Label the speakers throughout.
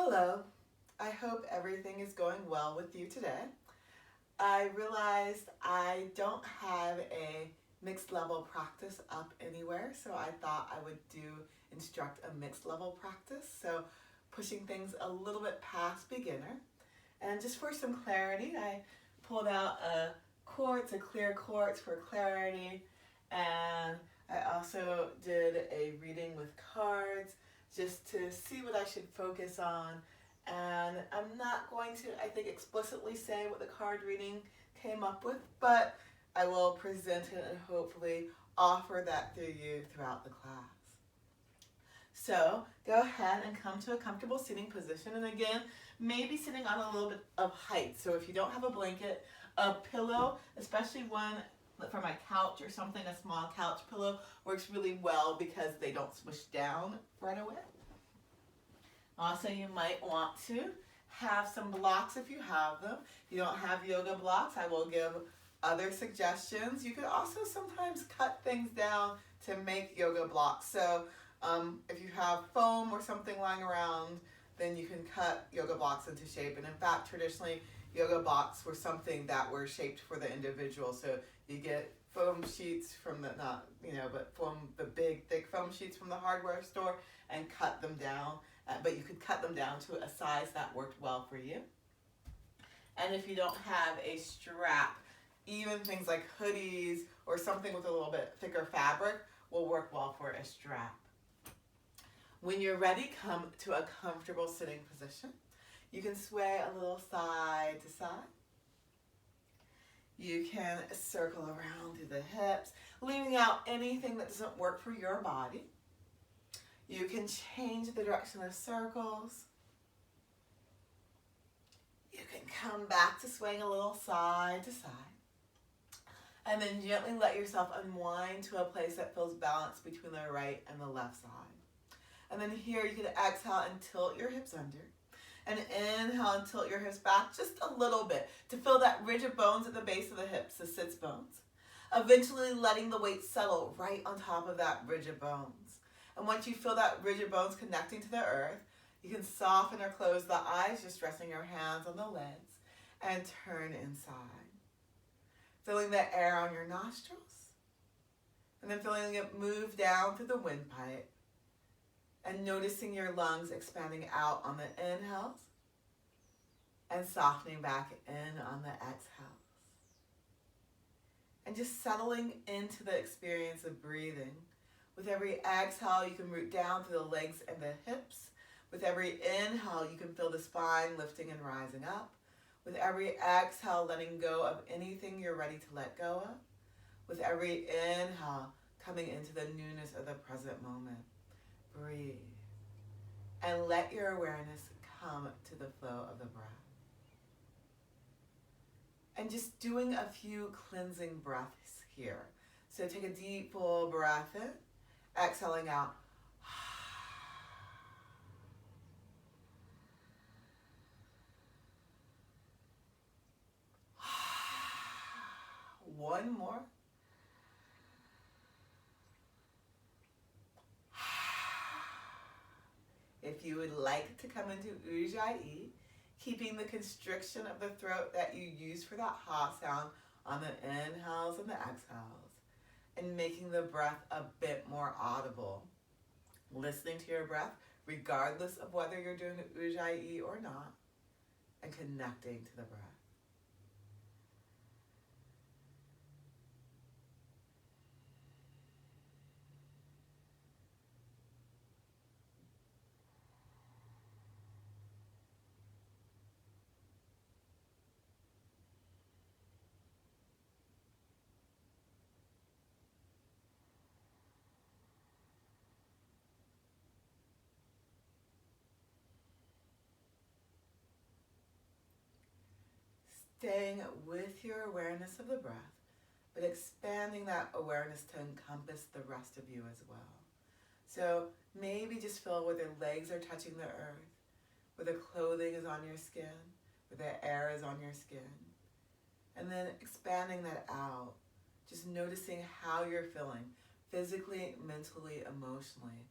Speaker 1: Hello, I hope everything is going well with you today. I realized I don't have a mixed level practice up anywhere, so I thought I would instruct a mixed level practice, so pushing things a little bit past beginner. And just for some clarity, I pulled out a quartz, a clear quartz for clarity, and I also did a reading with cards just to see what I should focus on. And I'm not going to, I think, explicitly say what the card reading came up with, but I will present it and hopefully offer that through you throughout the class. So go ahead and come to a comfortable sitting position, and again, maybe sitting on a little bit of height. So if you don't have a blanket, a pillow, especially one for my couch or something, a small couch pillow works really well because they don't smush down right away. Also, you might want to have some blocks if you have them. If you don't have yoga blocks, I will give other suggestions. You could also sometimes cut things down to make yoga blocks. So if you have foam or something lying around, then you can cut yoga blocks into shape. And in fact, traditionally, yoga blocks were something that were shaped for the individual. So you get foam sheets from the, the big, thick foam sheets from the hardware store and cut them down. But you could cut them down to a size that worked well for you. And if you don't have a strap, even things like hoodies or something with a little bit thicker fabric will work well for a strap. When you're ready, come to a comfortable sitting position. You can sway a little side to side. You can circle around through the hips, leaving out anything that doesn't work for your body. You can change the direction of circles. You can come back to swaying a little side to side. And then gently let yourself unwind to a place that feels balanced between the right and the left side. And then here you can exhale and tilt your hips under. And inhale and tilt your hips back just a little bit to feel that ridge of bones at the base of the hips, the sits bones. Eventually letting the weight settle right on top of that ridge of bones. And once you feel that ridge of bones connecting to the earth, you can soften or close the eyes, just resting your hands on the lids, and turn inside. Feeling the air on your nostrils, and then feeling it move down through the windpipe, and noticing your lungs expanding out on the inhales, and softening back in on the exhales. And just settling into the experience of breathing. With every exhale, you can root down through the legs and the hips. With every inhale, you can feel the spine lifting and rising up. With every exhale, letting go of anything you're ready to let go of. With every inhale, coming into the newness of the present moment. Breathe. And let your awareness come to the flow of the breath. And just doing a few cleansing breaths here. So take a deep, full breath in. Exhaling out. One more. If you would like to come into Ujjayi, keeping the constriction of the throat that you use for that ha sound on the inhales and the exhales, and making the breath a bit more audible. Listening to your breath, regardless of whether you're doing Ujjayi or not, and connecting to the breath. Staying with your awareness of the breath, but expanding that awareness to encompass the rest of you as well. So maybe just feel where the legs are touching the earth, where the clothing is on your skin, where the air is on your skin. And then expanding that out, just noticing how you're feeling, physically, mentally, emotionally,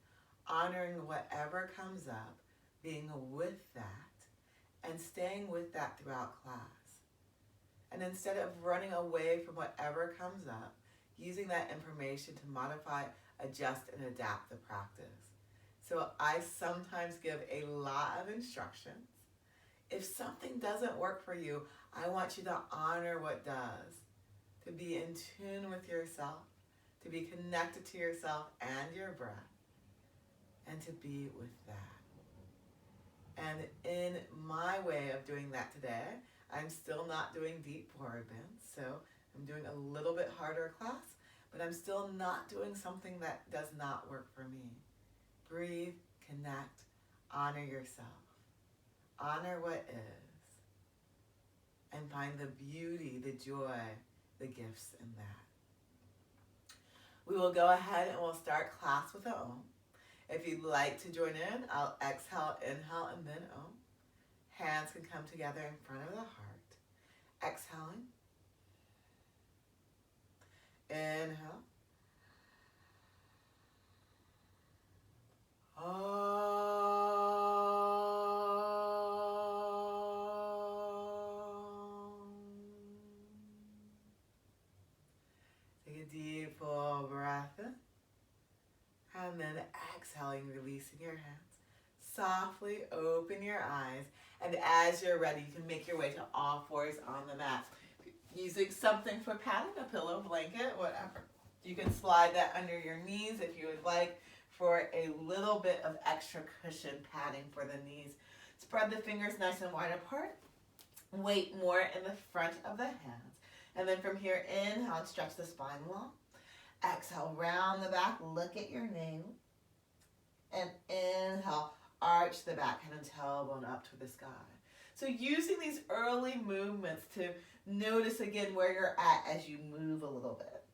Speaker 1: honoring whatever comes up, being with that and staying with that throughout class. And instead of running away from whatever comes up, using that information to modify, adjust, and adapt the practice. So I sometimes give a lot of instructions. If something doesn't work for you, I want you to honor what does, to be in tune with yourself, to be connected to yourself and your breath, and to be with that. And in my way of doing that today, I'm still not doing deep forward bends, so I'm doing a little bit harder class, but I'm still not doing something that does not work for me. Breathe, connect, honor yourself. Honor what is. And find the beauty, the joy, the gifts in that. We will go ahead and we'll start class with an Om. If you'd like to join in, I'll exhale, inhale, and then Om. Hands can come together in front of the heart. Exhaling. Inhale. Take a deep full breath in. And then exhaling, releasing your hands. Softly open your eyes. And as you're ready, you can make your way to all fours on the mat. Using something for padding, a pillow, blanket, whatever. You can slide that under your knees if you would like for a little bit of extra cushion padding for the knees. Spread the fingers nice and wide apart. Weight more in the front of the hands. And then from here, inhale and stretch the spine long. Exhale, round the back, look at your navel. And inhale, arch the back, hand and tailbone up to the sky. So using these early movements to notice again where you're at as you move a little bit.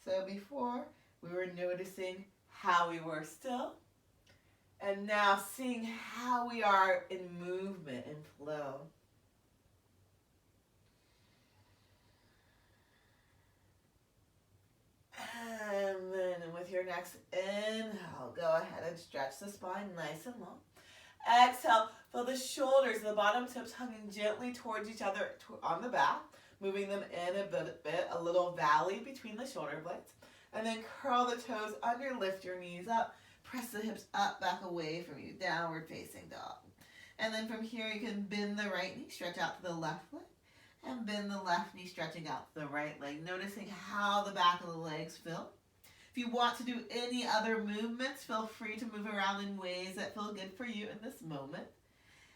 Speaker 1: So before, we were noticing how we were still. And now seeing how we are in movement and flow. And then with your next inhale, go ahead and stretch the spine nice and long. Exhale, feel the shoulders, the bottom tips hugging gently towards each other on the back, moving them in a bit, a little valley between the shoulder blades. And then curl the toes under, lift your knees up, press the hips up, back away from you, downward facing dog. And then from here, you can bend the right knee, stretch out to the left leg, and bend the left knee, stretching out to the right leg, noticing how the back of the legs feel. If you want to do any other movements, feel free to move around in ways that feel good for you in this moment.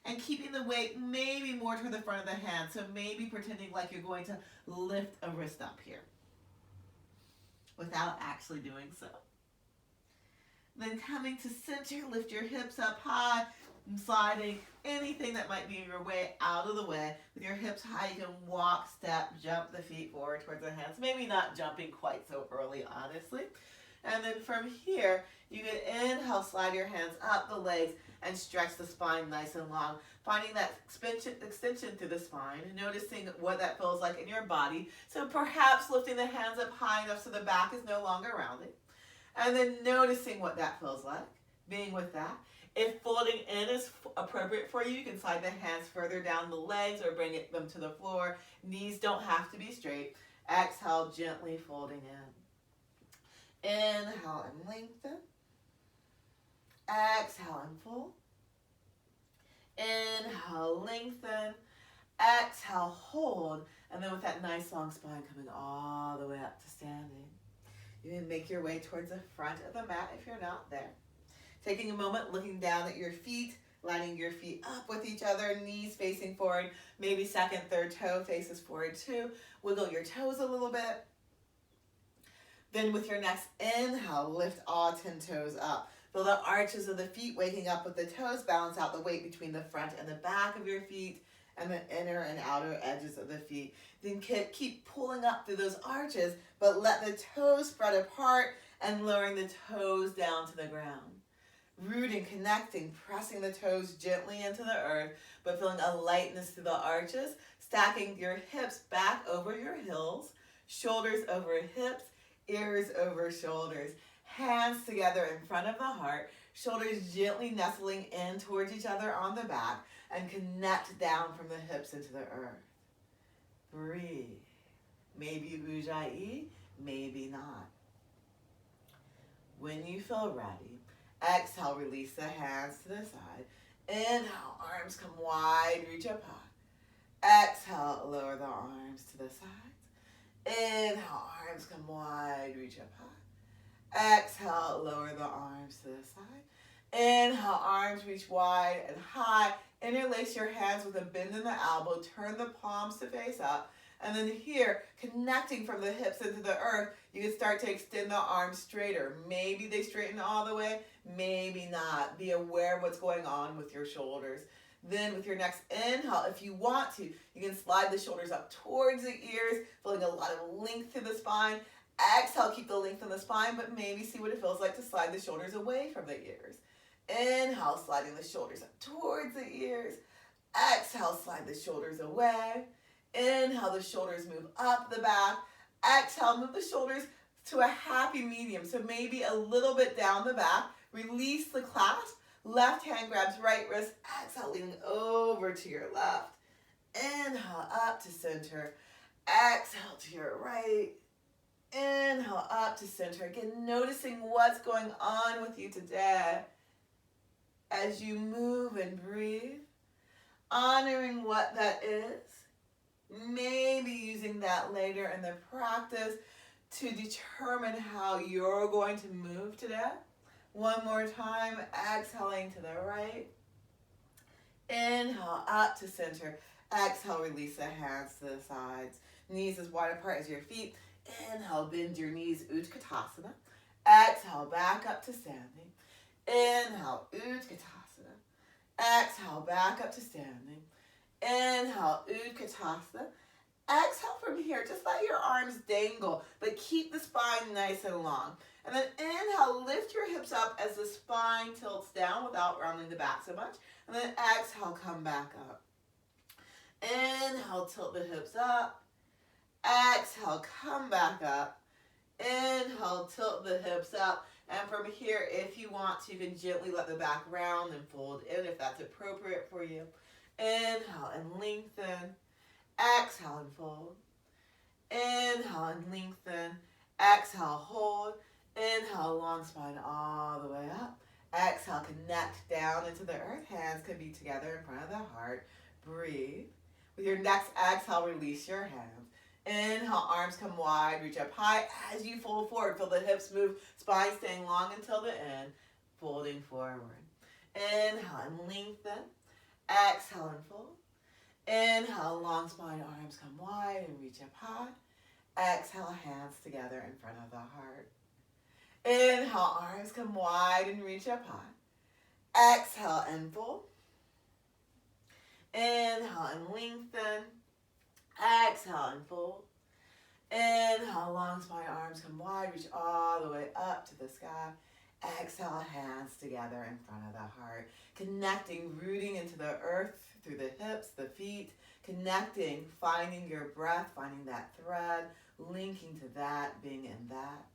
Speaker 1: And keeping the weight maybe more toward the front of the hand, so maybe pretending like you're going to lift a wrist up here without actually doing so. Then coming to center, lift your hips up high, and sliding anything that might be in your way out of the way. With your hips high, you can walk, step, jump the feet forward towards the hands. Maybe not jumping quite so early, honestly. And then from here, you can inhale, slide your hands up the legs, and stretch the spine nice and long. Finding that extension through the spine, noticing what that feels like in your body. So perhaps lifting the hands up high enough so the back is no longer rounded. And then noticing what that feels like, being with that. If folding in is appropriate for you, you can slide the hands further down the legs or bring them to the floor. Knees don't have to be straight. Exhale, gently folding in. Inhale and lengthen. Exhale and fold. Inhale, lengthen. Exhale, hold. And then with that nice long spine coming all the way up to standing. You can make your way towards the front of the mat if you're not there. Taking a moment, looking down at your feet, lining your feet up with each other, knees facing forward, maybe second, third toe faces forward too. Wiggle your toes a little bit. Then with your next inhale, lift all 10 toes up. Feel the arches of the feet waking up with the toes, balance out the weight between the front and the back of your feet and the inner and outer edges of the feet. Then keep pulling up through those arches, but let the toes spread apart and lowering the toes down to the ground. Rooting, connecting, pressing the toes gently into the earth, but feeling a lightness through the arches, stacking your hips back over your heels, shoulders over hips, ears over shoulders, hands together in front of the heart, Shoulders gently nestling in towards each other on the back and connect down from the hips into the earth. Breathe. Maybe ujjayi, maybe not. When you feel ready, exhale, release the hands to the side. Inhale, arms come wide, reach up high. Exhale, lower the arms to the sides. Inhale, arms come wide, reach up high. Exhale, lower the arms to the side. Inhale, arms reach wide and high. Interlace your hands with a bend in the elbow. Turn the palms to face up. And then here, connecting from the hips into the earth, you can start to extend the arms straighter. Maybe they straighten all the way, maybe not. Be aware of what's going on with your shoulders. Then with your next inhale, if you want to, you can slide the shoulders up towards the ears, feeling a lot of length through the spine. Exhale, keep the length in the spine, but maybe see what it feels like to slide the shoulders away from the ears. Inhale, sliding the shoulders up towards the ears. Exhale, slide the shoulders away. Inhale, the shoulders move up the back. Exhale, move the shoulders to a happy medium. So maybe a little bit down the back. Release the clasp. Left hand grabs right wrist. Exhale, leaning over to your left. Inhale, up to center. Exhale to your right. Inhale, up to center. Again, noticing what's going on with you today as you move and breathe. Honoring what that is. Maybe using that later in the practice to determine how you're going to move today. One more time, exhaling to the right. Inhale, up to center. Exhale, release the hands to the sides. Knees as wide apart as your feet. Inhale, bend your knees, Utkatasana. Exhale, back up to standing. Inhale, Utkatasana. Exhale, back up to standing. Inhale, Utkatasana. Exhale from here. Just let your arms dangle, but keep the spine nice and long. And then inhale, lift your hips up as the spine tilts down without rounding the back so much. And then exhale, come back up. Inhale, tilt the hips up. Exhale, come back up. Inhale, tilt the hips up. And from here, if you want to, you can gently let the back round and fold in if that's appropriate for you. Inhale and lengthen. Exhale and fold. Inhale and lengthen. Exhale, hold. Inhale, long spine all the way up. Exhale, connect down into the earth. Hands can be together in front of the heart. Breathe. With your next exhale, release your hands. Inhale, arms come wide, reach up high. As you fold forward, feel the hips move, spine staying long until the end, folding forward. Inhale and lengthen. Exhale and fold. Inhale, long spine, arms come wide and reach up high. Exhale, hands together in front of the heart. Inhale, arms come wide and reach up high. Exhale and fold. Inhale and lengthen. Exhale and fold. Inhale, long spine, arms come wide, reach all the way up to the sky. Exhale, hands together in front of the heart. Connecting, rooting into the earth through the hips, the feet. Connecting, finding your breath, finding that thread, linking to that, being in that.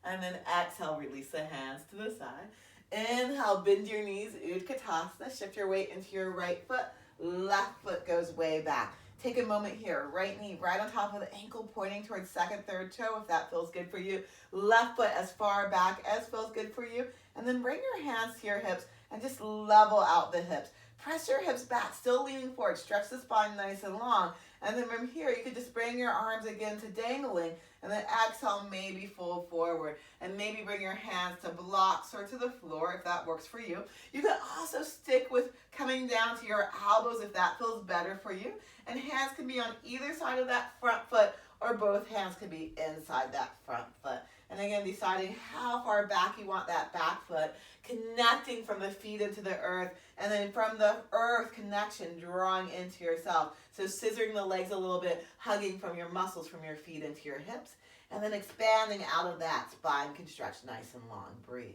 Speaker 1: And then exhale, release the hands to the side. Inhale, bend your knees, Utkatasana. Shift your weight into your right foot. Left foot goes way back. Take a moment here. Right knee right on top of the ankle, pointing towards second, third toe if that feels good for you. Left foot as far back as feels good for you. And then bring your hands to your hips and just level out the hips. Press your hips back, still leaning forward. Stretch the spine nice and long. And then from here, you could just bring your arms again to dangling. And then exhale, maybe fold forward. And maybe bring your hands to blocks or to the floor if that works for you. You can also stick with coming down to your elbows if that feels better for you. And hands can be on either side of that front foot, or both hands can be inside that front foot. And again, deciding how far back you want that back foot, connecting from the feet into the earth, and then from the earth connection, drawing into yourself. So scissoring the legs a little bit, hugging from your muscles from your feet into your hips, and then expanding out of that. Spine can stretch nice and long. Breathe.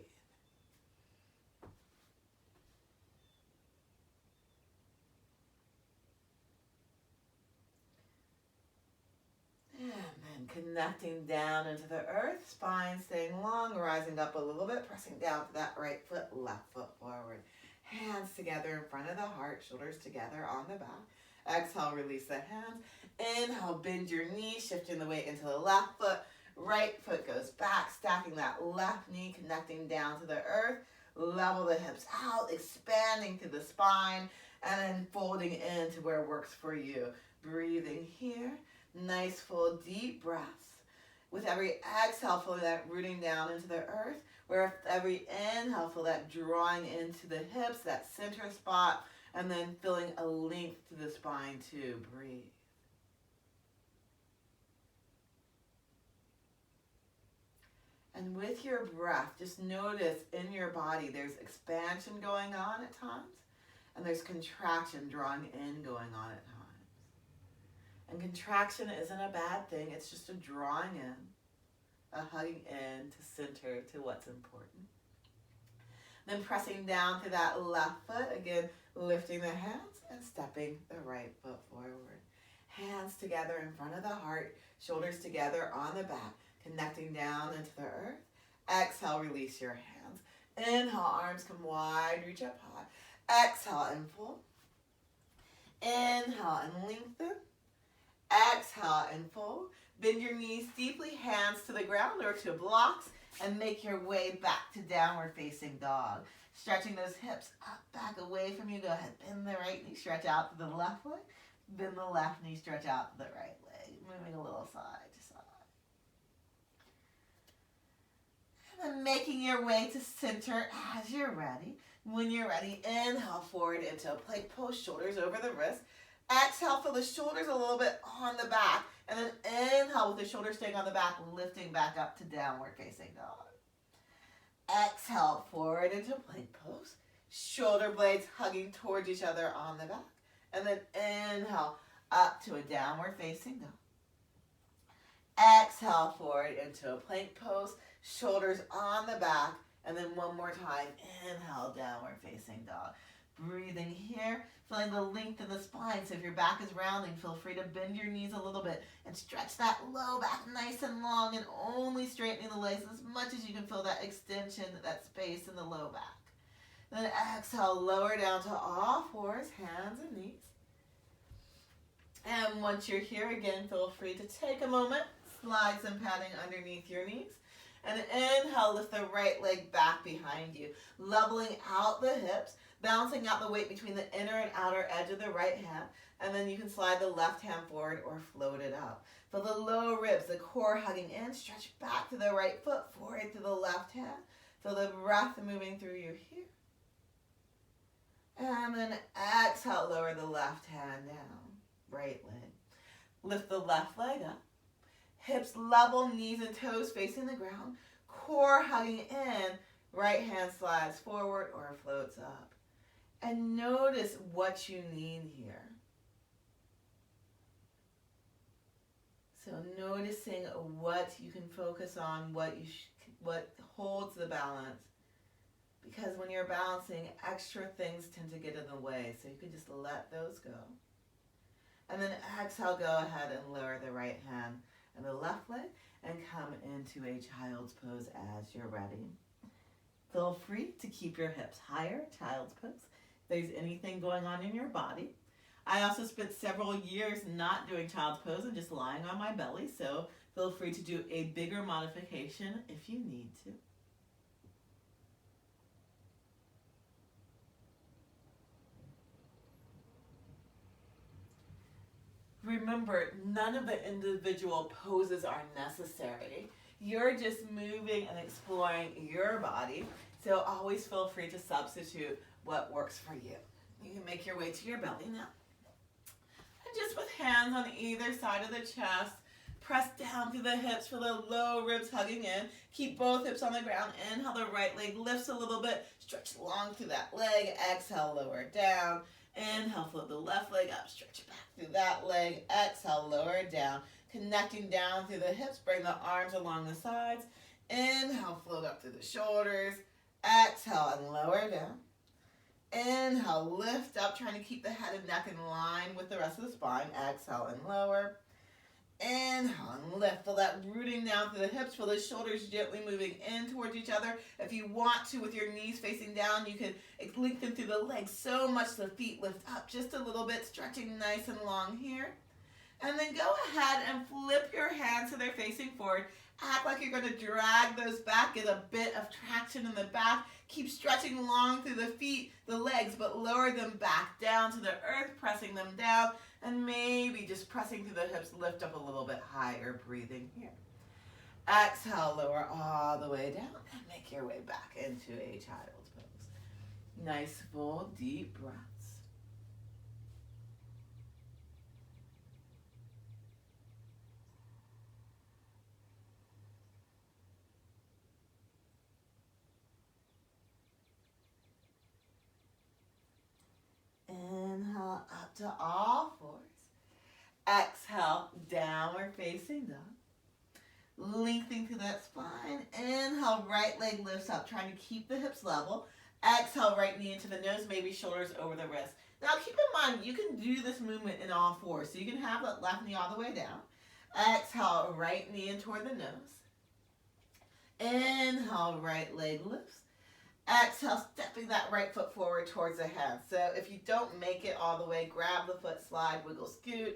Speaker 1: And then And connecting down into the earth, spine staying long, rising up a little bit, pressing down to that right foot, left foot forward. Hands together in front of the heart, shoulders together on the back. Exhale, release the hands. Inhale, bend your knees, shifting the weight into the left foot. Right foot goes back, stacking that left knee, connecting down to the earth. Level the hips out, expanding through the spine, and then folding into where works for you. Breathing here. Nice, full, deep breaths. With every exhale, feel that rooting down into the earth. Where every inhale, feel that drawing into the hips, that center spot, and then feeling a length to the spine too. Breathe. And with your breath, just notice in your body there's expansion going on at times, and there's contraction, drawing in going on at times. And contraction isn't a bad thing, it's just a drawing in, a hugging in to center to what's important. Then pressing down to that left foot, again, lifting the hands and stepping the right foot forward. Hands together in front of the heart, shoulders together on the back, connecting down into the earth. Exhale, release your hands. Inhale, arms come wide, reach up high. Exhale and fold. Inhale and lengthen. Exhale and fold. Bend your knees deeply, hands to the ground or to blocks, and make your way back to downward facing dog. Stretching those hips up, back, away from you. Go ahead, bend the right knee, stretch out to the left leg. Bend the left knee, stretch out to the right leg. Moving a little side to side. And then making your way to center as you're ready. When you're ready, inhale forward into a plank pose, shoulders over the wrist. Exhale, feel the shoulders a little bit on the back. And then inhale with the shoulders staying on the back, lifting back up to downward facing dog. Exhale, forward into plank pose. Shoulder blades hugging towards each other on the back. And then inhale, up to a downward facing dog. Exhale, forward into a plank pose. Shoulders on the back. And then one more time, inhale, downward facing dog. Breathing here, feeling the length in the spine. So if your back is rounding, feel free to bend your knees a little bit and stretch that low back nice and long, and only straightening the legs as much as you can feel that extension, that space in the low back. Then exhale, lower down to all fours, hands and knees. And once you're here, again, feel free to take a moment, slide some padding underneath your knees. And inhale, lift the right leg back behind you, leveling out the hips, balancing out the weight between the inner and outer edge of the right hand, and then you can slide the left hand forward or float it up. Feel the low ribs, the core hugging in, stretch back to the right foot, forward to the left hand. Feel the breath moving through you here. And then exhale, lower the left hand down, right leg. Lift the left leg up. Hips level, knees and toes facing the ground. Core hugging in, right hand slides forward or floats up. And notice what you need here. So noticing what you can focus on, what holds the balance. Because when you're balancing, extra things tend to get in the way. So you can just let those go. And then exhale, go ahead and lower the right hand and the left leg and come into a child's pose as you're ready. Feel free to keep your hips higher, child's pose. If there's anything going on in your body. I also spent several years not doing child's pose and just lying on my belly, so feel free to do a bigger modification if you need to. Remember, none of the individual poses are necessary. You're just moving and exploring your body, so always feel free to substitute what works for you. You can make your way to your belly now. And just with hands on either side of the chest, press down through the hips for the low ribs hugging in. Keep both hips on the ground. Inhale, the right leg lifts a little bit. Stretch long through that leg. Exhale, lower down. Inhale, float the left leg up. Stretch it back through that leg. Exhale, lower down. Connecting down through the hips. Bring the arms along the sides. Inhale, float up through the shoulders. Exhale and lower down. Inhale, lift up, trying to keep the head and neck in line with the rest of the spine. Exhale and lower. Inhale and lift. Feel that rooting down through the hips. Feel the shoulders gently moving in towards each other. If you want to, with your knees facing down, you can lengthen through the legs so much the feet lift up just a little bit, stretching nice and long here. And then go ahead and flip your hands so they're facing forward. Act like you're going to drag those back. Get a bit of traction in the back. Keep stretching long through the feet, the legs, but lower them back down to the earth, pressing them down. And maybe just pressing through the hips, lift up a little bit higher, breathing here. Exhale, lower all the way down and make your way back into a child's pose. Nice, full, deep breaths. Inhale up to all fours. Exhale, downward facing dog. Lengthening through that spine. Inhale, right leg lifts up, trying to keep the hips level. Exhale, right knee into the nose, maybe shoulders over the wrist. Now keep in mind, you can do this movement in all fours. So you can have that left knee all the way down. Exhale, right knee in toward the nose. Inhale, right leg lifts. Exhale, stepping that right foot forward towards the head. So if you don't make it all the way, grab the foot, slide, wiggle, scoot,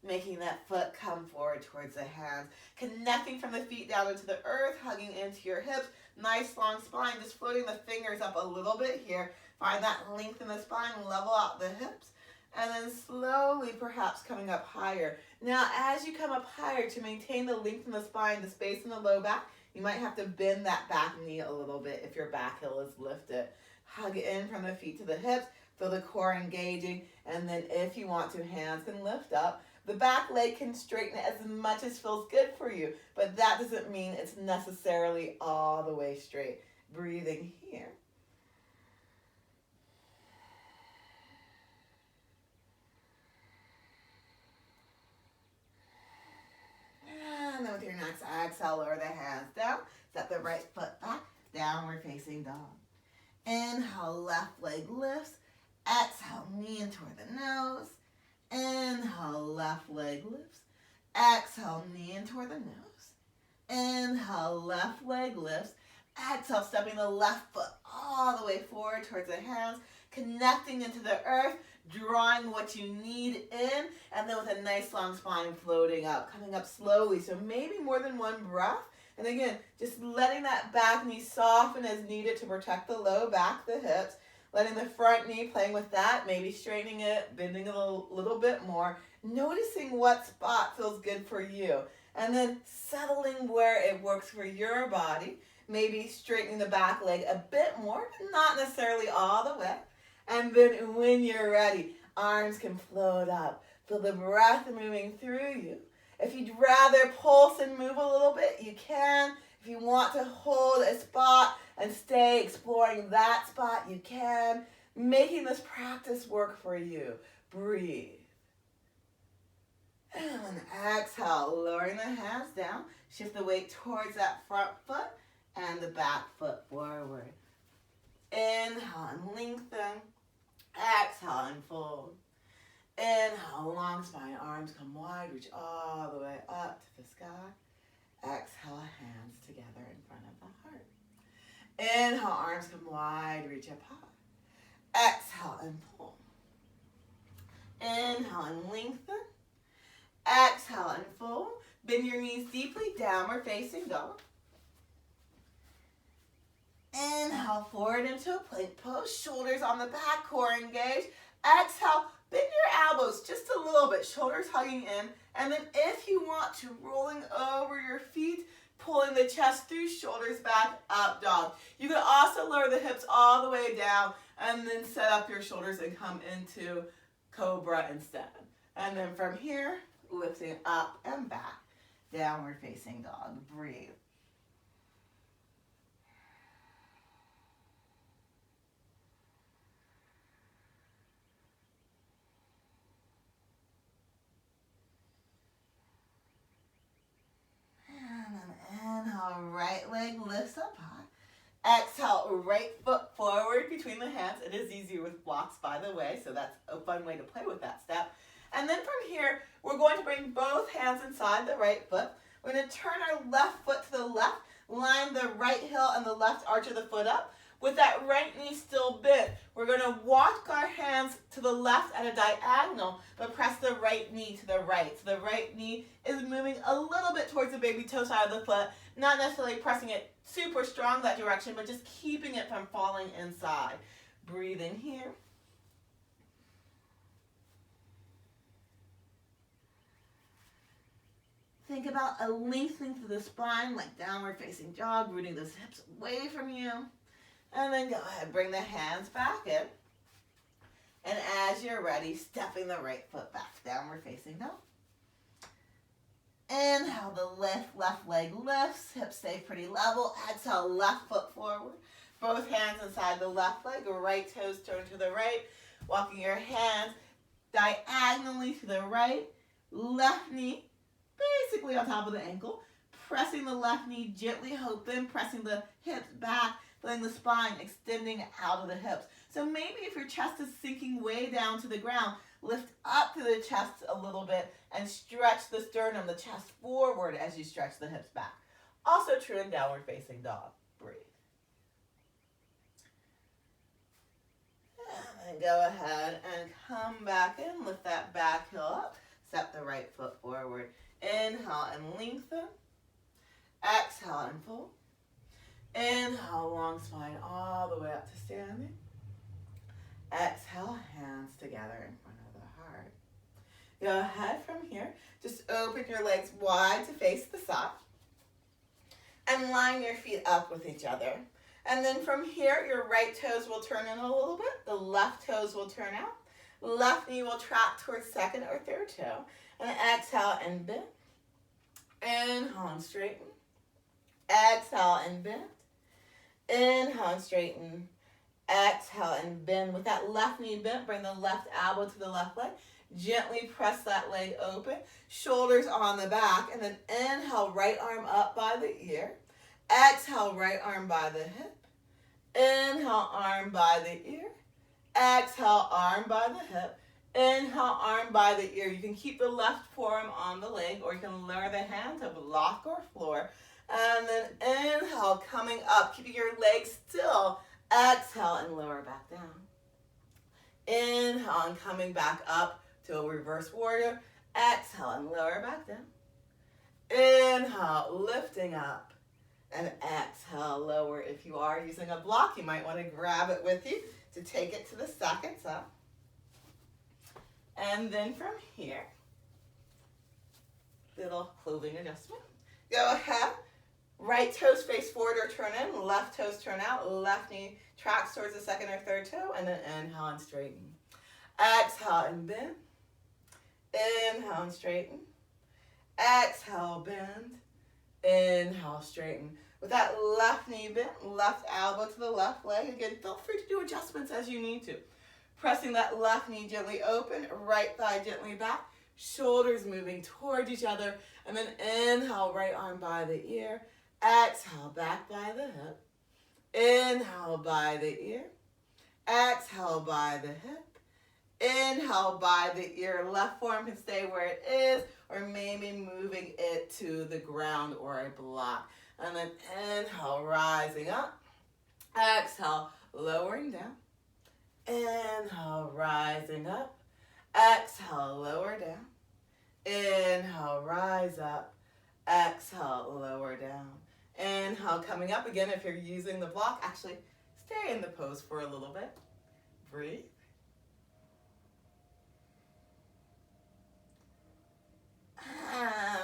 Speaker 1: making that foot come forward towards the hands. Connecting from the feet down into the earth, hugging into your hips. Nice long spine, just floating the fingers up a little bit here. Find that length in the spine, level out the hips. And then slowly, perhaps coming up higher. Now, as you come up higher, to maintain the length in the spine, the space in the low back, you might have to bend that back knee a little bit if your back heel is lifted. Hug in from the feet to the hips. Feel the core engaging. And then if you want to, hands can lift up. The back leg can straighten as much as feels good for you. But that doesn't mean it's necessarily all the way straight. Breathing here. And then with your next exhale, lower the hands down. Step the right foot back. Downward facing dog. Inhale, left leg lifts. Exhale, knee in toward the nose. Inhale, left leg lifts. Exhale, knee in toward the nose. Inhale, left leg lifts. Exhale, stepping the left foot all the way forward towards the hands. Connecting into the earth. Drawing what you need in, and then with a nice long spine floating up, coming up slowly, so maybe more than one breath. And again, just letting that back knee soften as needed to protect the low back, the hips, letting the front knee playing with that, maybe straightening it, bending a little bit more, noticing what spot feels good for you, and then settling where it works for your body, maybe straightening the back leg a bit more, but not necessarily all the way. And then when you're ready, arms can float up. Feel the breath moving through you. If you'd rather pulse and move a little bit, you can. If you want to hold a spot and stay exploring that spot, you can. Making this practice work for you. Breathe. And exhale, lowering the hands down. Shift the weight towards that front foot and the back foot forward. Inhale and lengthen. Exhale and fold. Inhale, long spine, arms come wide, reach all the way up to the sky. Exhale, hands together in front of the heart. Inhale, arms come wide, reach up high. Exhale and pull. Inhale and lengthen. Exhale and fold. Bend your knees deeply, downward facing dog. Inhale, forward into a plank pose. Shoulders on the back, core engaged. Exhale, bend your elbows just a little bit. Shoulders hugging in. And then if you want to, rolling over your feet, pulling the chest through, shoulders back, up dog. You can also lower the hips all the way down and then set up your shoulders and come into cobra instead. And then from here, lifting up and back. Downward facing dog. Breathe. Inhale, right leg lifts up high. Exhale, right foot forward between the hands. It is easier with blocks, by the way, so that's a fun way to play with that step. And then from here, we're going to bring both hands inside the right foot. We're going to turn our left foot to the left, line the right heel and the left arch of the foot up. With that right knee still bent, we're going to walk our hands to the left at a diagonal, but press the right knee to the right. So the right knee is moving a little bit towards the baby toe side of the foot, not necessarily pressing it super strong that direction, but just keeping it from falling inside. Breathe in here. Think about a lengthening through the spine, like downward facing dog, rooting those hips away from you. And then go ahead, bring the hands back in. And as you're ready, stepping the right foot back, downward facing dog. Inhale, the left leg lifts, hips stay pretty level. Exhale, left foot forward. Both hands inside the left leg, right toes turn to the right. Walking your hands diagonally to the right. Left knee basically on top of the ankle. Pressing the left knee gently open, pressing the hips back, feeling the spine extending out of the hips. So maybe if your chest is sinking way down to the ground, lift up to the chest a little bit and stretch the sternum, the chest forward as you stretch the hips back. Also true in downward facing dog. Breathe. And then go ahead and come back in, lift that back heel up, step the right foot forward. Inhale and lengthen. Exhale and fold. Inhale, long spine all the way up to standing. Exhale, hands together in front of the heart. Go ahead from here. Just open your legs wide to face the side. And line your feet up with each other. And then from here, your right toes will turn in a little bit. The left toes will turn out. Left knee will track towards second or third toe. And exhale and bend. Inhale and straighten. Exhale and bend. Inhale and straighten. Exhale and bend. With that left knee bent, bring the left elbow to the left leg. Gently press that leg open. Shoulders on the back. And then inhale, right arm up by the ear. Exhale, right arm by the hip. Inhale, arm by the ear. Exhale, arm by the hip. Inhale, arm by the ear. You can keep the left forearm on the leg, or you can lower the hand to block or floor. And then inhale, coming up, keeping your legs still. Exhale and lower back down. Inhale and coming back up to a reverse warrior. Exhale and lower back down. Inhale, lifting up. And exhale, lower. If you are using a block, you might want to grab it with you to take it to the second side. And then from here, little clothing adjustment. Go ahead. Right toes face forward or turn in. Left toes turn out. Left knee tracks towards the second or third toe. And then inhale and straighten. Exhale and bend. Inhale and straighten. Exhale, bend. Inhale, straighten. With that left knee bent, left elbow to the left leg. Again, feel free to do adjustments as you need to. Pressing that left knee gently open, right thigh gently back, shoulders moving towards each other, and then inhale, right arm by the ear, exhale, back by the hip, inhale by the ear, exhale by the hip, inhale by the ear, left forearm can stay where it is, or maybe moving it to the ground or a block, and then inhale, rising up, exhale, lowering down, inhale, rising up. Exhale, lower down. Inhale, rise up. Exhale, lower down. Inhale, coming up again. If you're using the block, actually stay in the pose for a little bit. Breathe.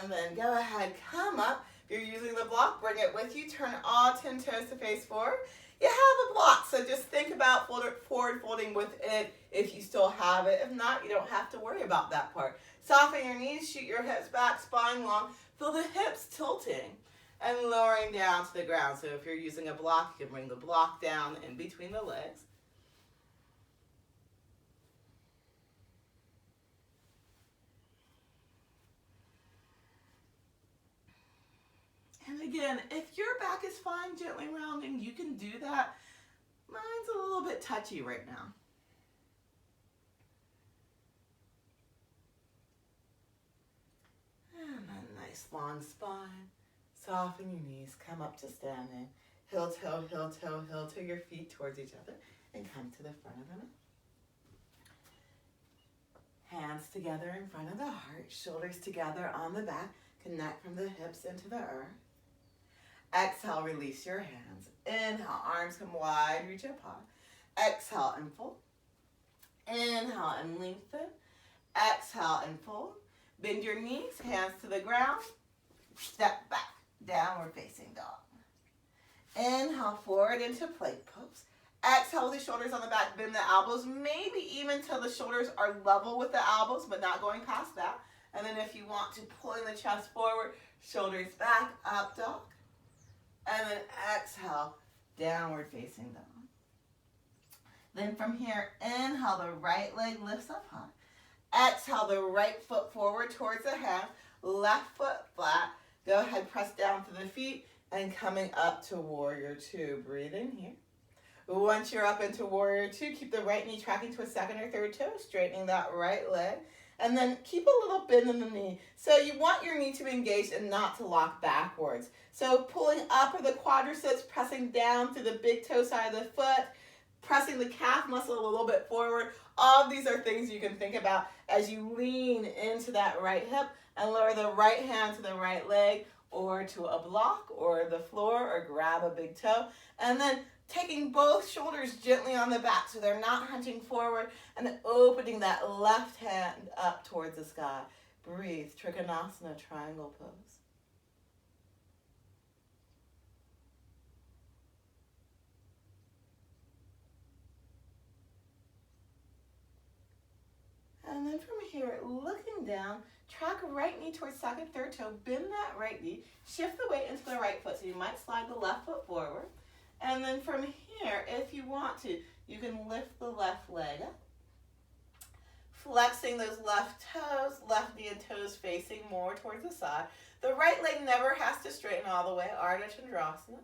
Speaker 1: And then go ahead, come up. If you're using the block, bring it with you. Turn all 10 toes to face forward. You have a block, so just think about forward folding with it if you still have it. If not, you don't have to worry about that part. Soften your knees, shoot your hips back, spine long. Feel the hips tilting and lowering down to the ground. So if you're using a block, you can bring the block down in between the legs. And again, if your back is fine, gently rounding, you can do that. Mine's a little bit touchy right now. Nice long spine. Soften your knees. Come up to standing. Heel toe, heel toe, heel toe. Your feet towards each other. And come to the front of the mat. Hands together in front of the heart. Shoulders together on the back. Connect from the hips into the earth. Exhale, release your hands. Inhale, arms come wide, reach up high. Exhale and fold. Inhale and lengthen. Exhale and fold. Bend your knees, hands to the ground. Step back, downward facing dog. Inhale, forward into plank pose. Exhale with the shoulders on the back, bend the elbows, maybe even till the shoulders are level with the elbows, but not going past that. And then if you want to, pulling the chest forward, shoulders back, up dog. And then exhale, downward facing dog. Then from here, inhale, the right leg lifts up high. Exhale, the right foot forward towards the hand, left foot flat. Go ahead, press down to the feet and coming up to warrior two. Breathe in here. Once you're up into warrior two, keep the right knee tracking to a second or third toe, straightening that right leg. And then keep a little bend in the knee. So you want your knee to be engaged and not to lock backwards. So pulling up are the quadriceps, pressing down through the big toe side of the foot, pressing the calf muscle a little bit forward. All of these are things you can think about as you lean into that right hip and lower the right hand to the right leg or to a block or the floor or grab a big toe. And then taking both shoulders gently on the back so they're not hunching forward and opening that left hand up towards the sky. Breathe, Trikonasana, triangle pose. And then from here, looking down, track right knee towards second, third toe, bend that right knee, shift the weight into the right foot. So you might slide the left foot forward. And then from here, if you want to, you can lift the left leg up. Flexing those left toes, left knee and toes facing more towards the side. The right leg never has to straighten all the way, Ardha Chandrasana.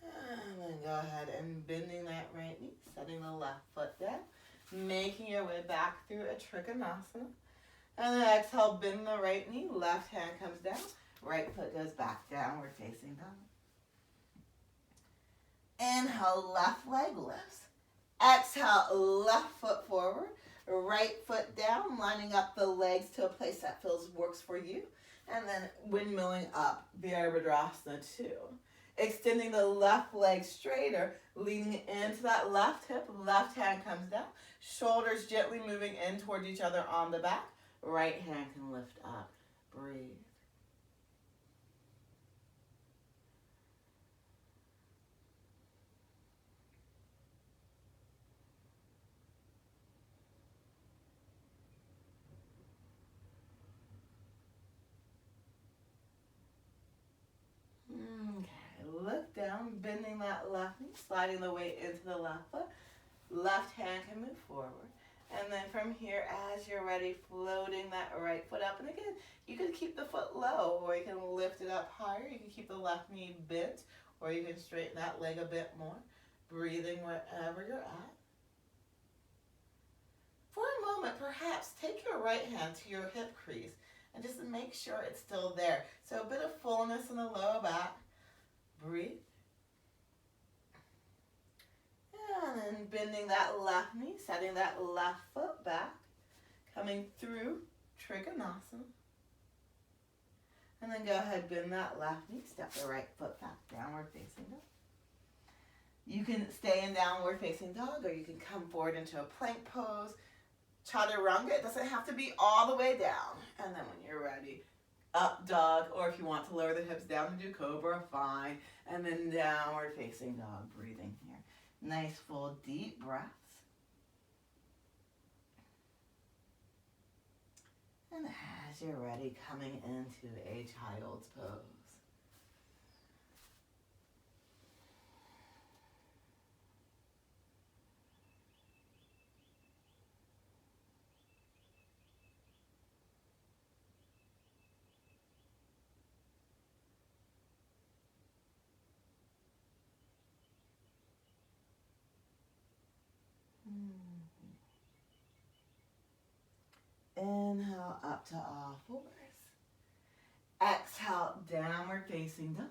Speaker 1: And then go ahead and bending that right knee, setting the left foot down. Making your way back through a Trikonasana. And then exhale, bend the right knee, left hand comes down, right foot goes back, downward facing dog. Inhale, left leg lifts. Exhale, left foot forward, right foot down, lining up the legs to a place that works for you. And then windmilling up, Virabhadrasana 2. Extending the left leg straighter, leaning into that left hip, left hand comes down, shoulders gently moving in toward each other on the back, right hand can lift up. Breathe. Look down, bending that left knee, sliding the weight into the left foot. Left hand can move forward. And then from here, as you're ready, floating that right foot up. And again, you can keep the foot low, or you can lift it up higher. You can keep the left knee bent, or you can straighten that leg a bit more. Breathing wherever you're at. For a moment, perhaps take your right hand to your hip crease and just make sure it's still there. So a bit of fullness in the lower back. Breathe. And then bending that left knee, setting that left foot back, coming through Trikonasana. And then go ahead, bend that left knee, step the right foot back, downward facing dog. You can stay in downward facing dog, or you can come forward into a plank pose. Chaturanga, it doesn't have to be all the way down. And then when you're ready, up dog, or if you want to lower the hips down and do cobra, fine. And then downward facing dog, breathing here. Nice full deep breaths. And as you're ready, coming into a child's pose. Inhale up to all fours. Exhale, downward facing dog.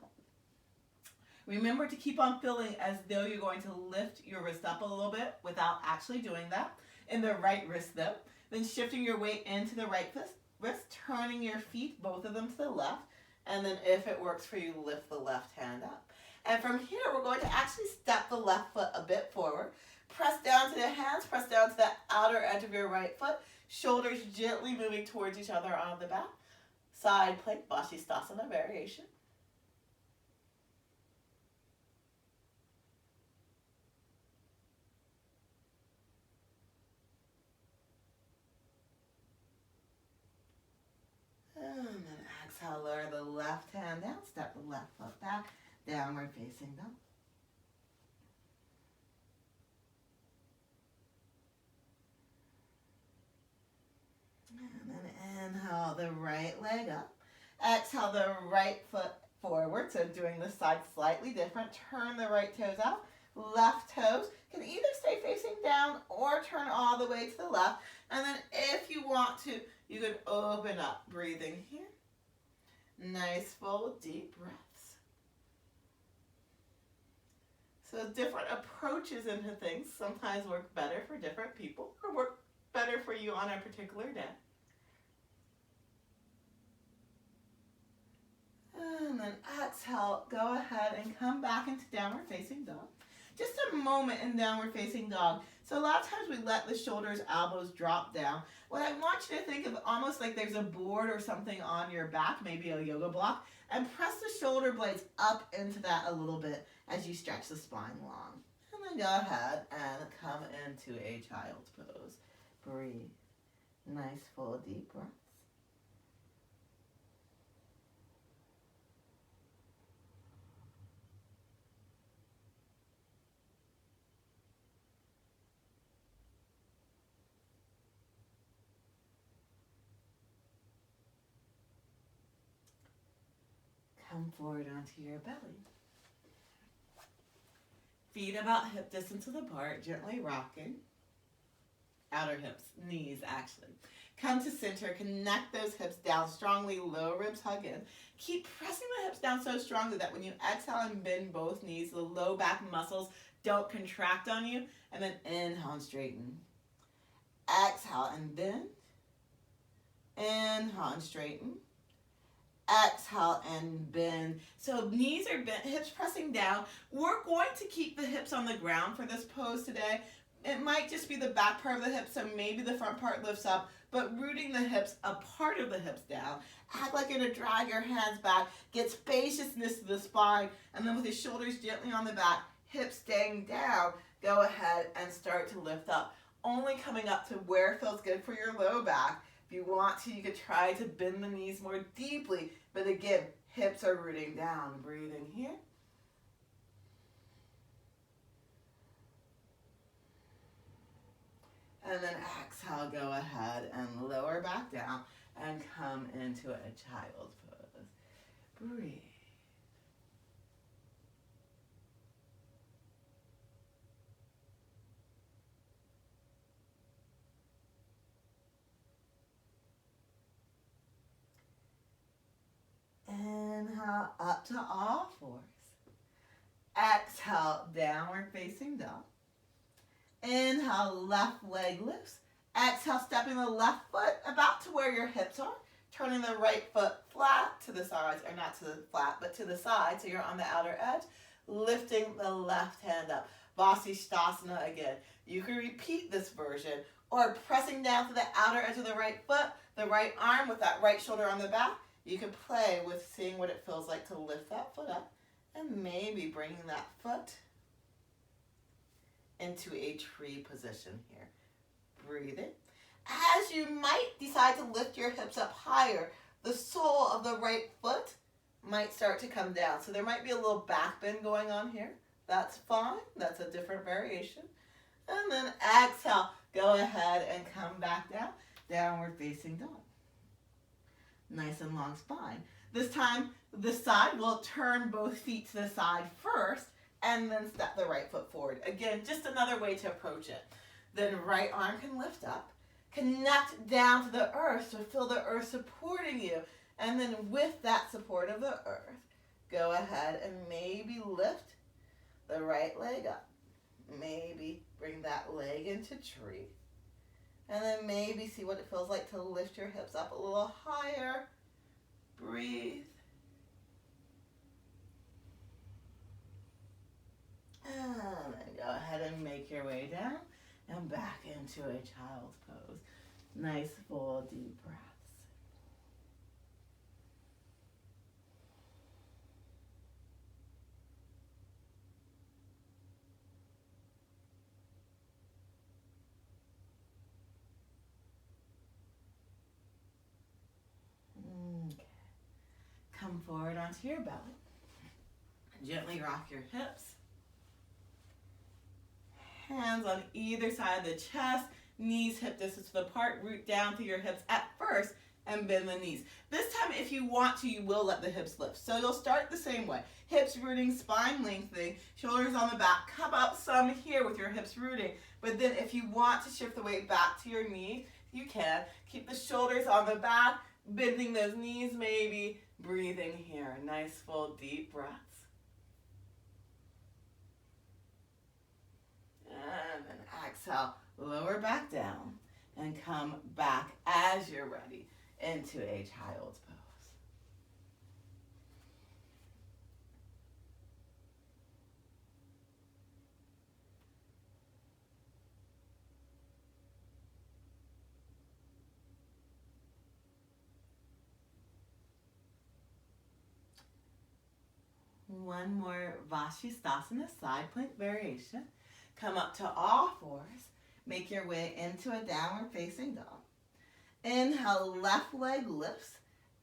Speaker 1: Remember to keep on feeling as though you're going to lift your wrist up a little bit without actually doing that. In the right wrist though. Then shifting your weight into the right wrist, turning your feet, both of them to the left. And then if it works for you, lift the left hand up. And from here, we're going to actually step the left foot a bit forward. Press down to the hands, press down to the outer edge of your right foot. Shoulders gently moving towards each other on the back. Side plank, Vashisthasana variation. And then exhale, lower the left hand down, step the left foot back, downward facing dog. And then inhale the right leg up. Exhale the right foot forward, so doing this side slightly different. Turn the right toes out. Left toes can either stay facing down or turn all the way to the left. And then if you want to, you could open up, breathing here. Nice, full, deep breaths. So different approaches into things sometimes work better for different people or work better for you on a particular day. And then exhale, go ahead and come back into downward facing dog. Just a moment in downward facing dog. So a lot of times we let the shoulders, elbows drop down. What I want you to think of almost like there's a board or something on your back, maybe a yoga block, and press the shoulder blades up into that a little bit as you stretch the spine long. And then go ahead and come into a child's pose. Breathe. Nice, full, deep breaths. Come forward onto your belly. Feet about hip distance apart, gently rocking. Outer hips, knees actually. Come to center, connect those hips down strongly, low ribs hug in. Keep pressing the hips down so strongly that when you exhale and bend both knees, the low back muscles don't contract on you. And then inhale and straighten. Exhale and bend. Inhale and straighten. Exhale and bend. So knees are bent, hips pressing down. We're going to keep the hips on the ground for this pose today. It might just be the back part of the hips, so maybe the front part lifts up, but rooting the hips, a part of the hips down. Act like you're going to drag your hands back, get spaciousness to the spine, and then with the shoulders gently on the back, hips staying down, go ahead and start to lift up. Only coming up to where it feels good for your low back. If you want to, you could try to bend the knees more deeply, but again, hips are rooting down. Breathing here. And then exhale, go ahead and lower back down and come into a child's pose. Breathe. Inhale up to all fours. Exhale, downward facing dog. Inhale, left leg lifts. Exhale, stepping the left foot about to where your hips are. Turning the right foot flat to the sides, or not to the flat, but to the side, so you're on the outer edge. Lifting the left hand up. Vashisthasana again. You can repeat this version, or pressing down to the outer edge of the right foot, the right arm with that right shoulder on the back. You can play with seeing what it feels like to lift that foot up, and maybe bringing that foot into a tree position here. Breathing. As you might decide to lift your hips up higher, the sole of the right foot might start to come down. So there might be a little back bend going on here. That's fine. That's a different variation. And then exhale. Go ahead and come back down. Downward facing dog. Nice and long spine. This time, this side will turn both feet to the side first and then step the right foot forward. Again, just another way to approach it. Then right arm can lift up. Connect down to the earth, so feel the earth supporting you. And then with that support of the earth, go ahead and maybe lift the right leg up. Maybe bring that leg into tree. And then maybe see what it feels like to lift your hips up a little higher. Breathe. And then go ahead and make your way down and back into a child's pose. Nice, full, deep breaths. Okay. Come forward onto your belly. Gently rock your hips. Hands on either side of the chest, knees hip distance apart, root down through your hips at first and bend the knees. This time if you want to, you will let the hips lift. So you'll start the same way. Hips rooting, spine lengthening, shoulders on the back. Come up some here with your hips rooting. But then if you want to shift the weight back to your knees, you can. Keep the shoulders on the back, bending those knees maybe, breathing here. Nice full deep breaths. And then exhale, lower back down and come back as you're ready into a child's pose. One more Vashisthasana, side plank variation. Come up to all fours. Make your way into a downward facing dog. Inhale, left leg lifts.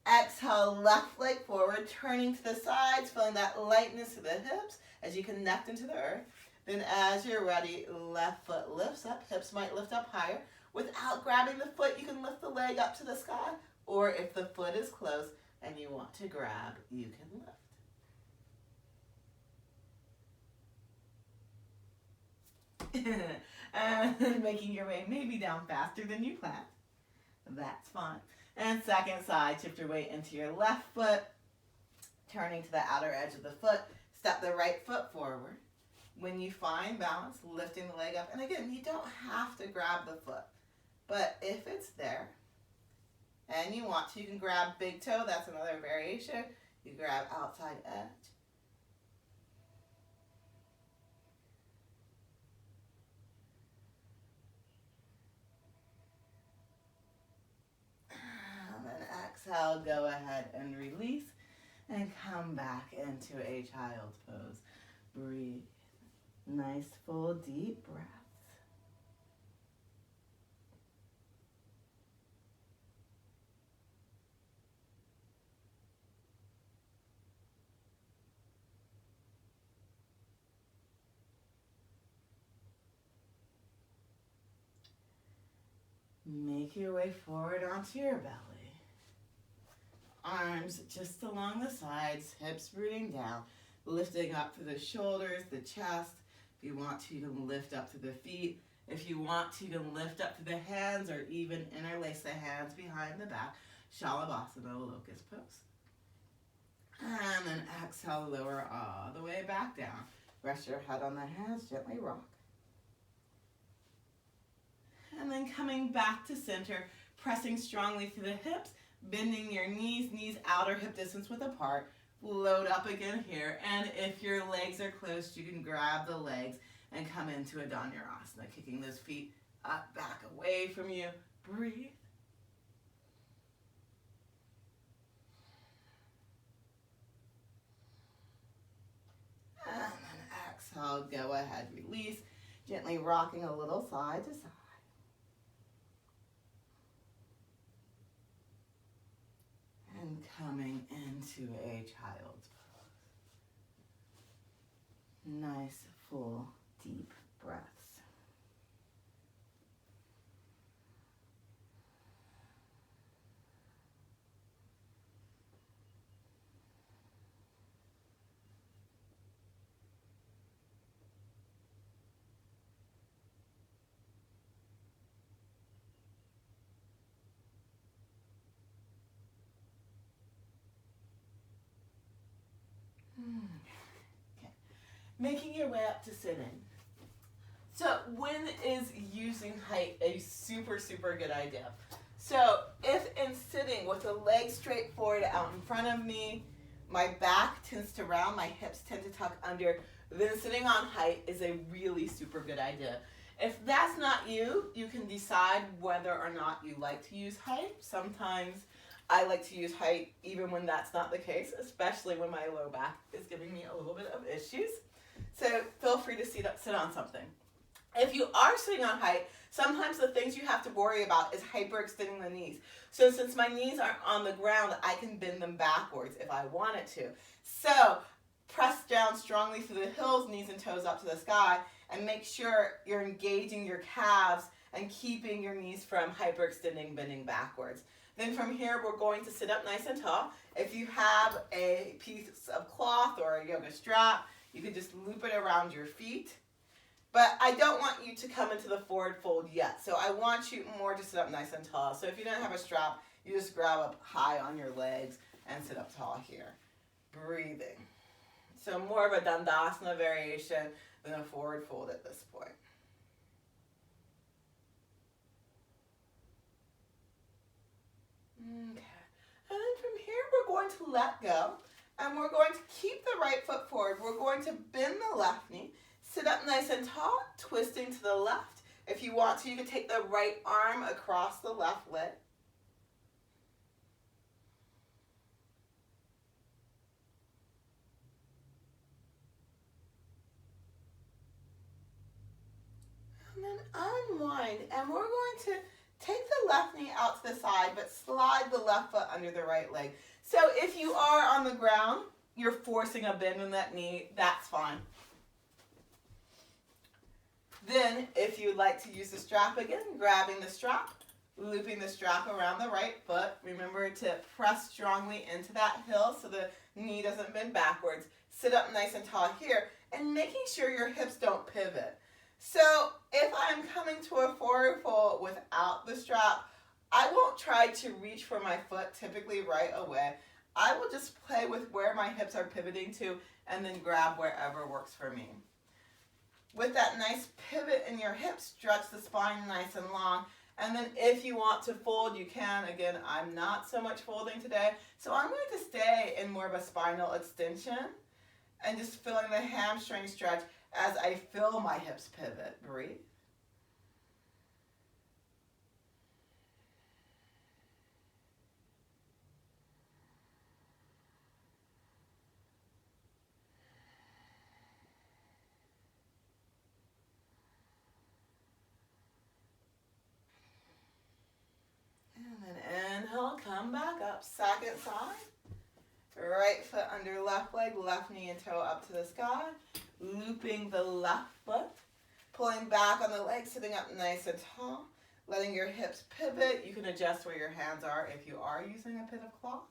Speaker 1: Exhale, left leg forward, turning to the sides, feeling that lightness to the hips as you connect into the earth. Then as you're ready, left foot lifts up. Hips might lift up higher. Without grabbing the foot, you can lift the leg up to the sky. Or if the foot is close and you want to grab, you can lift. And making your way maybe down faster than you planned. That's fine. And second side, shift your weight into your left foot, turning to the outer edge of the foot. Step the right foot forward. When you find balance, lifting the leg up. And again, you don't have to grab the foot. But if it's there and you want to, you can grab big toe. That's another variation. You grab outside edge. Exhale, go ahead and release and come back into a child's pose. Breathe. Nice, full, deep breaths. Make your way forward onto your belly. Arms just along the sides, hips rooting down, lifting up through the shoulders, the chest. If you want to, you can lift up to the feet. If you want to, you can lift up to the hands or even interlace the hands behind the back. Shalabhasana, locust pose. And then exhale, lower all the way back down. Rest your head on the hands, gently rock. And then coming back to center, pressing strongly through the hips, bending your knees outer hip distance width apart. Load up again here. And if your legs are closed, you can grab the legs and come into a Dhanurasana, kicking those feet up, back, away from you. Breathe. And then exhale, go ahead, release. Gently rocking a little side to side. And coming into a child's pose. Nice, full, deep breaths. Okay. Making your way up to sitting. So when is using height a super, super good idea? So if in sitting with the legs straight forward out in front of me, my back tends to round, my hips tend to tuck under, then sitting on height is a really super good idea. If that's not you, you can decide whether or not you like to use height. Sometimes I like to use height even when that's not the case, especially when my low back is giving me a little bit of issues. So feel free to sit on something. If you are sitting on height, sometimes the things you have to worry about is hyperextending the knees. So since my knees aren't on the ground, I can bend them backwards if I wanted to. So press down strongly through the heels, knees and toes up to the sky, and make sure you're engaging your calves and keeping your knees from hyperextending, bending backwards. Then from here, we're going to sit up nice and tall. If you have a piece of cloth or a yoga strap, you can just loop it around your feet. But I don't want you to come into the forward fold yet. So I want you more to sit up nice and tall. So if you don't have a strap, you just grab up high on your legs and sit up tall here. Breathing. So more of a Dandasana variation than a forward fold at this point. Okay. And then from here, we're going to let go. And we're going to keep the right foot forward. We're going to bend the left knee. Sit up nice and tall, twisting to the left. If you want to, you can take the right arm across the left leg. And then unwind. And we're going to take the left knee out to the side, but slide the left foot under the right leg. So if you are on the ground, you're forcing a bend in that knee, that's fine. Then, if you'd like to use the strap again, grabbing the strap, looping the strap around the right foot. Remember to press strongly into that heel so the knee doesn't bend backwards. Sit up nice and tall here, and making sure your hips don't pivot. So, if I'm coming to a forward fold without the strap, I won't try to reach for my foot typically right away. I will just play with where my hips are pivoting to and then grab wherever works for me. With that nice pivot in your hips, stretch the spine nice and long. And then if you want to fold, you can. Again, I'm not so much folding today. So I'm going to stay in more of a spinal extension and just feeling the hamstring stretch as I feel my hips pivot. Breathe. And then inhale, come back up, second side. Right foot under left leg, left knee and toe up to the sky. Looping the left foot. Pulling back on the leg, sitting up nice and tall. Letting your hips pivot. You can adjust where your hands are if you are using a pit of cloth.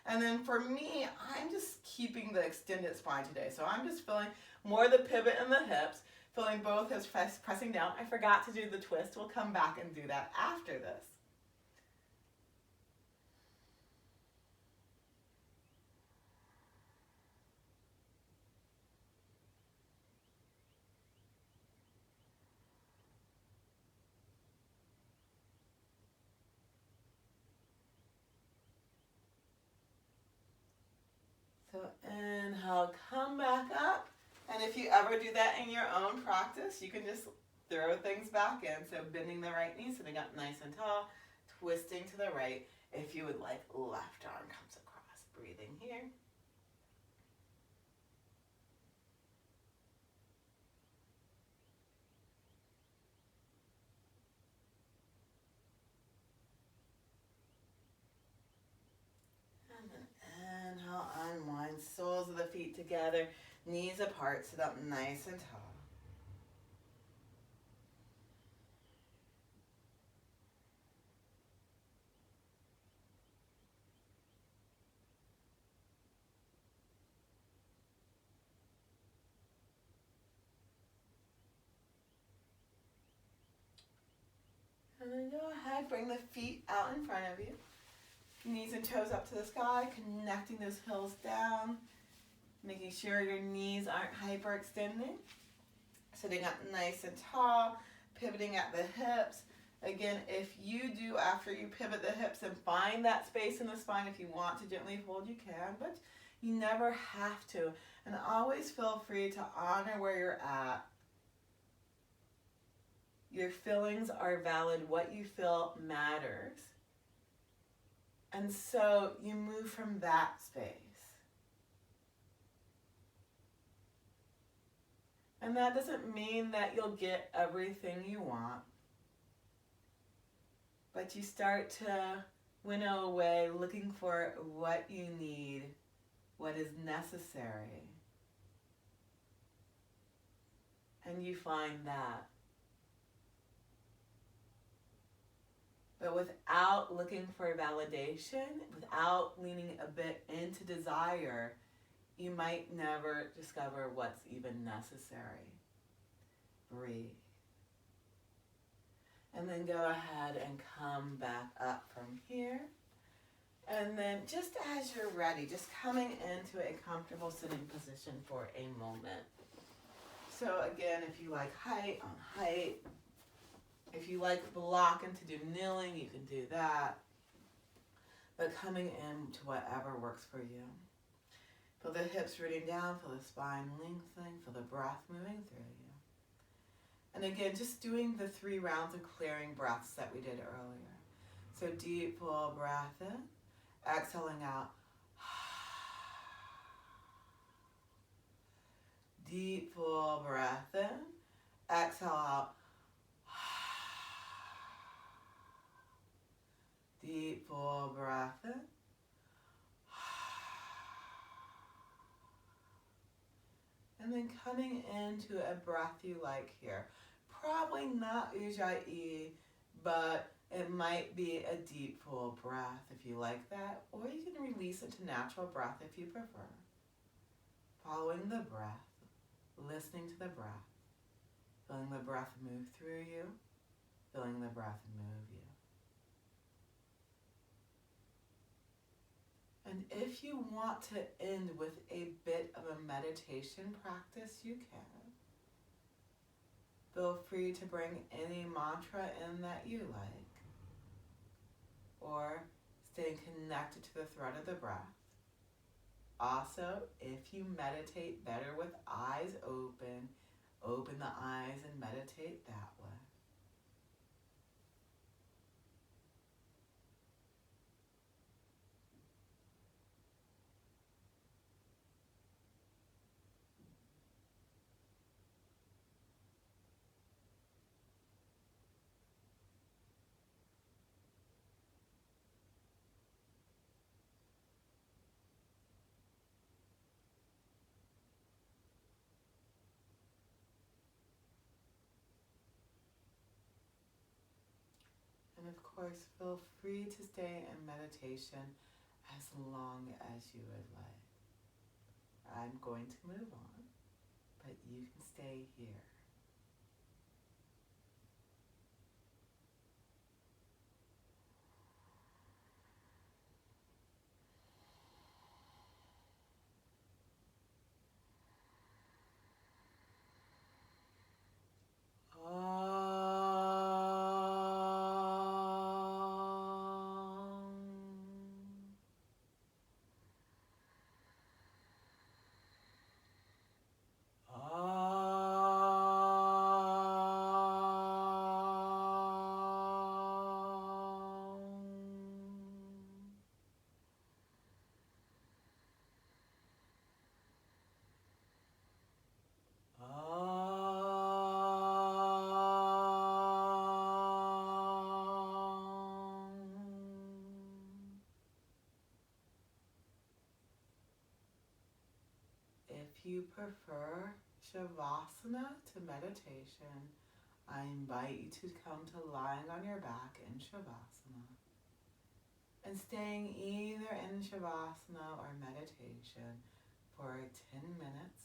Speaker 1: And then for me, I'm just keeping the extended spine today. So I'm just feeling more the pivot in the hips. Feeling both hips pressing down. I forgot to do the twist. We'll come back and do that after this. So inhale, come back up. And if you ever do that in your own practice, you can just throw things back in. So bending the right knee, sitting up nice and tall, twisting to the right. If you would like, left arm comes across. Breathing here. And then inhale, unwind, soles of the feet together, knees apart, sit up nice and tall. And then go ahead, bring the feet out in front of you. Knees and toes up to the sky, connecting those heels down. Making sure your knees aren't hyperextending. Sitting up nice and tall, pivoting at the hips. Again, if you do, after you pivot the hips and find that space in the spine, if you want to gently fold, you can, but you never have to. And always feel free to honor where you're at. Your feelings are valid. What you feel matters. And so you move from that space. And that doesn't mean that you'll get everything you want. But you start to winnow away looking for what you need, what is necessary. And you find that. But without looking for validation, without leaning a bit into desire, you might never discover what's even necessary. Breathe. And then go ahead and come back up from here. And then just as you're ready, just coming into a comfortable sitting position for a moment. So again, if you like height on height, if you like blocking to do kneeling, you can do that. But coming into whatever works for you. Feel the hips rooting down, feel the spine lengthening, feel the breath moving through you. And again, just doing the 3 rounds of clearing breaths that we did earlier. So deep, full breath in, exhaling out. Deep, full breath in, exhale out. Deep, full breath in. And then coming into a breath you like here. Probably not Ujjayi, but it might be a deep, full breath if you like that. Or you can release it to natural breath if you prefer. Following the breath, listening to the breath, feeling the breath move through you, feeling the breath move you. And if you want to end with a bit of a meditation practice, you can. Feel free to bring any mantra in that you like, or staying connected to the thread of the breath. Also, if you meditate better with eyes open, open the eyes and meditate that way. And of course, feel free to stay in meditation as long as you would like. I'm going to move on, but you can stay here. If you prefer Shavasana to meditation, I invite you to come to lying on your back in Shavasana and staying either in Shavasana or meditation for 10 minutes.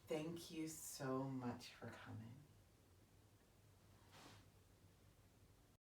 Speaker 1: Thank you so much for coming.